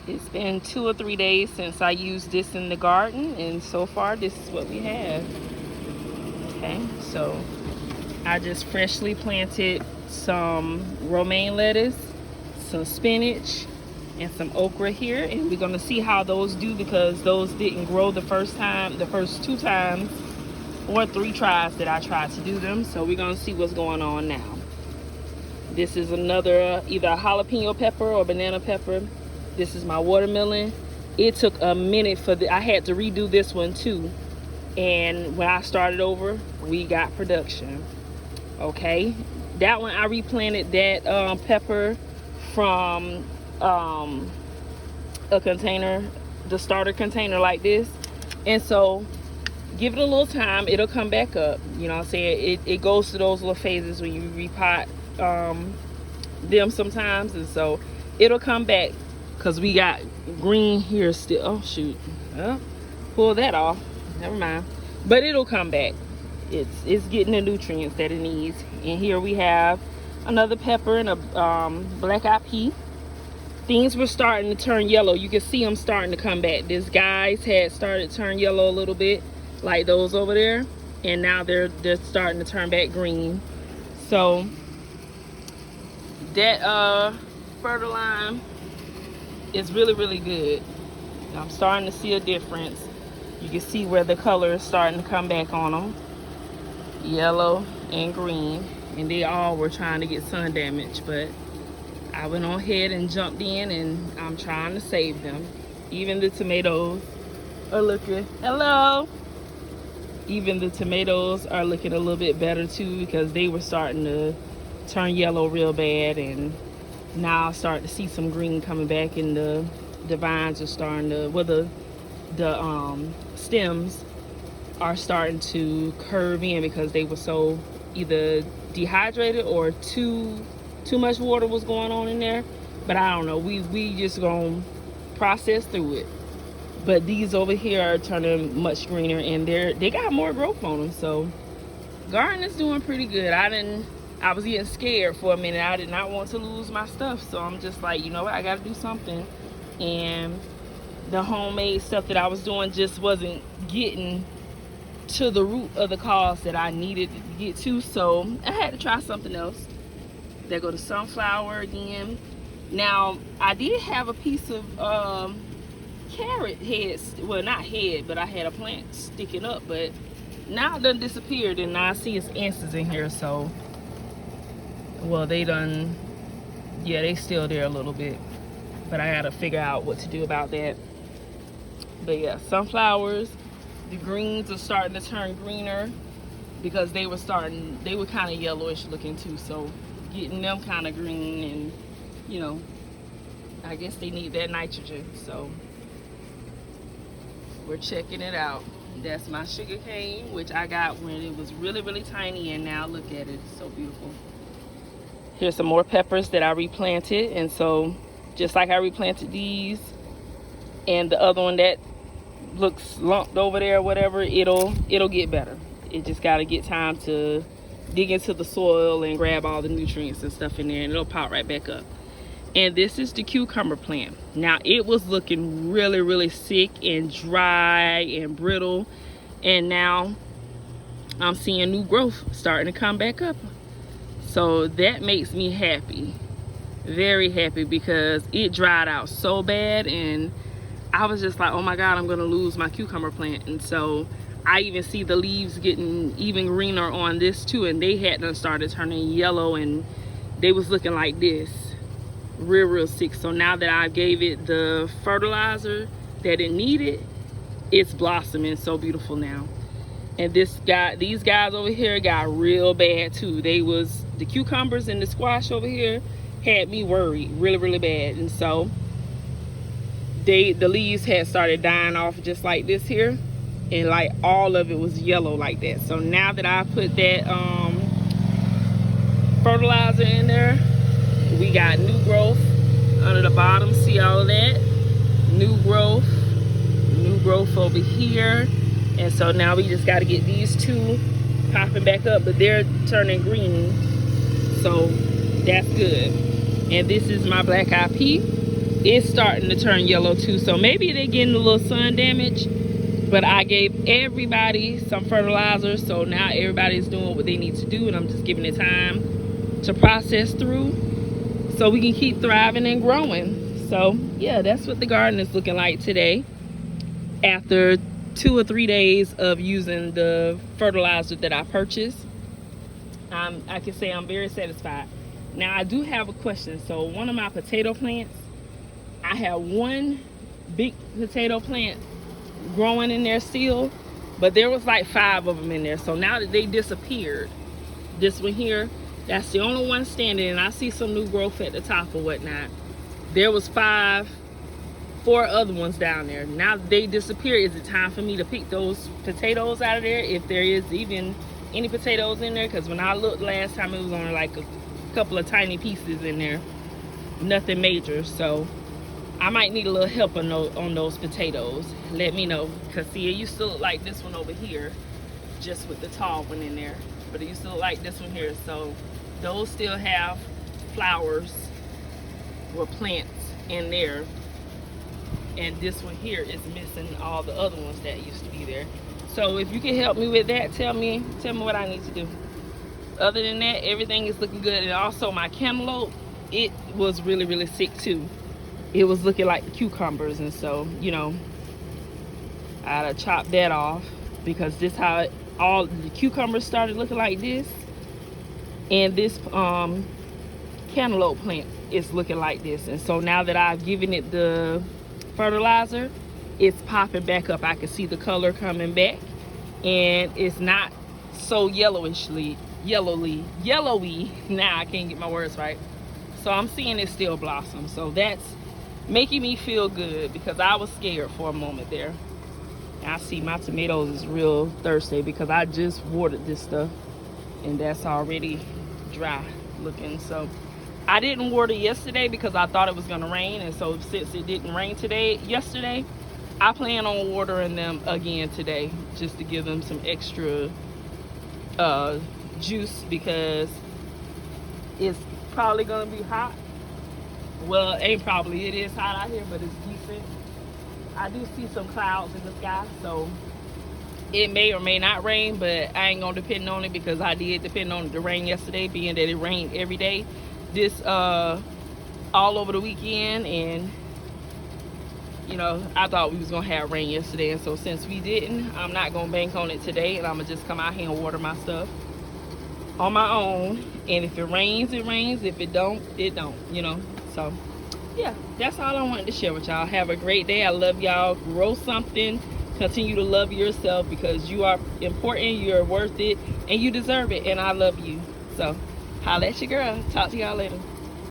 It's been 2 or 3 days since I used this in the garden, and so far this is what we have. Okay, so I just freshly planted some romaine lettuce, some spinach, and some okra here, and we're gonna see how those do because those didn't grow the first 2 times or 3 tries that I tried to do them. So we're gonna see what's going on now. This is another either a jalapeno pepper or banana pepper. This is my watermelon. It took a minute I had to redo this one too. And when I started over, we got production. Okay, that one I replanted that pepper from a container, the starter container like this. And so give it a little time, it'll come back up. You know what I'm saying? It goes through those little phases when you repot them sometimes, and so it'll come back because we got green here still. Oh shoot, pull that off, never mind, but it'll come back. It's getting the nutrients that it needs. And here we have another pepper and a black eyed pea. Things were starting to turn yellow. You can see them starting to come back. These guys had started to turn yellow a little bit, like those over there, and now they're starting to turn back green. So that fertilizer is really good. I'm starting to see a difference. You can see where the color is starting to come back on them, yellow and green, and they all were trying to get sun damage, but I went on ahead and jumped in, and I'm trying to save them. Even the tomatoes are looking, hello, even the tomatoes are looking a little bit better too, because they were starting to turn yellow real bad, and now I start to see some green coming back, and the vines are starting to, well, the stems are starting to curve in because they were so either dehydrated or too much water was going on in there. But I don't know, we just gonna process through it. But these over here are turning much greener, and they got more growth on them. So garden is doing pretty good. I was getting scared for a minute. I did not want to lose my stuff, so I'm just like, you know what, I gotta do something. And the homemade stuff that I was doing just wasn't getting to the root of the cause that I needed to get to, so I had to try something else. There go the sunflower again. Now I did have a piece of carrot heads, well, not head, but I had a plant sticking up, but now it done disappeared, and now I see it's ants in here. So, well, they done, yeah, they still there a little bit, but I gotta figure out what to do about that. But yeah, sunflowers, the greens are starting to turn greener because they were kind of yellowish looking too. So getting them kind of green, and you know, I guess they need that nitrogen. So we're checking it out. That's my sugar cane, which I got when it was really tiny, and now look at it, it's so beautiful. Here's some more peppers that I replanted, and so just like I replanted these and the other one that looks lumped over there or whatever, it'll get better. It just got to get time to dig into the soil and grab all the nutrients and stuff in there, and it'll pop right back up. And this is the cucumber plant. Now it was looking really sick and dry and brittle, and now I'm seeing new growth starting to come back up. So that makes me happy, very happy, because it dried out so bad, and I was just like, oh my God, I'm gonna lose my cucumber plant. And so I even see the leaves getting even greener on this too, and they hadn't started turning yellow, and they was looking like this, real sick. So now that I gave it the fertilizer that it needed, it's blossoming so beautiful now. And these guys over here got real bad too. The cucumbers and the squash over here had me worried really bad. And so the leaves had started dying off just like this here, and like all of it was yellow like that. So now that I put that fertilizer in there, we got new growth under the bottom. See all of that? New growth over here. And so now we just got to get these two popping back up, but they're turning green, so that's good. And this is my black eyed pea. it's starting to turn yellow too, so maybe they're getting a little sun damage. But I gave everybody some fertilizer, so now everybody's doing what they need to do, and I'm just giving it time to process through so we can keep thriving and growing. So yeah, that's what the garden is looking like today after 2 or 3 days of using the fertilizer that I purchased. I can say I'm very satisfied. Now I do have a question. So one of my potato plants, I have one big potato plant growing in there still, but there was like 5 of them in there. So now that they disappeared, this one here, that's the only one standing, and I see some new growth at the top or whatnot. There was 4 other ones down there. Now that they disappeared, is it time for me to pick those potatoes out of there, if there is even any potatoes in there? Because when I looked last time, it was only like a couple of tiny pieces in there, nothing major. So I might need a little help on those potatoes. Let me know, because see, it used to look like this one over here, just with the tall one in there, but it used to look like this one here. So those still have flowers or plants in there, and this one here is missing all the other ones that used to be there. So if you can help me with that, tell me what I need to do. Other than that, everything is looking good. And also my cantaloupe, it was really sick too. It was looking like the cucumbers, and so, you know, I had to chop that off, because this how all the cucumbers started looking like this, and this cantaloupe plant is looking like this. And so now that I've given it the fertilizer, it's popping back up. I can see the color coming back, and it's not so yellowy. Now I can't get my words right. So I'm seeing it still blossom, so that's making me feel good, because I was scared for a moment there. I see my tomatoes is real thirsty, because I just watered this stuff and that's already dry looking. So I didn't water yesterday because I thought it was going to rain, and so since it didn't rain yesterday, I plan on watering them again today, just to give them some extra juice, because it's probably going to be hot. Well, ain't probably, it is hot out here, but it's decent. I do see some clouds in the sky, so it may or may not rain, but I ain't gonna depend on it, because I did depend on the rain yesterday, being that it rained every day this all over the weekend. And you know, I thought we was gonna have rain yesterday, and so since we didn't, I'm not gonna bank on it today, and I'm gonna just come out here and water my stuff on my own. And if it rains, it rains. If it don't, it don't, you know. So yeah, that's all I wanted to share with y'all. Have a great day. I love y'all. Grow something. Continue to love yourself, because you are important, you're worth it, and you deserve it, and I love you. So holla at your girl. Talk to y'all later.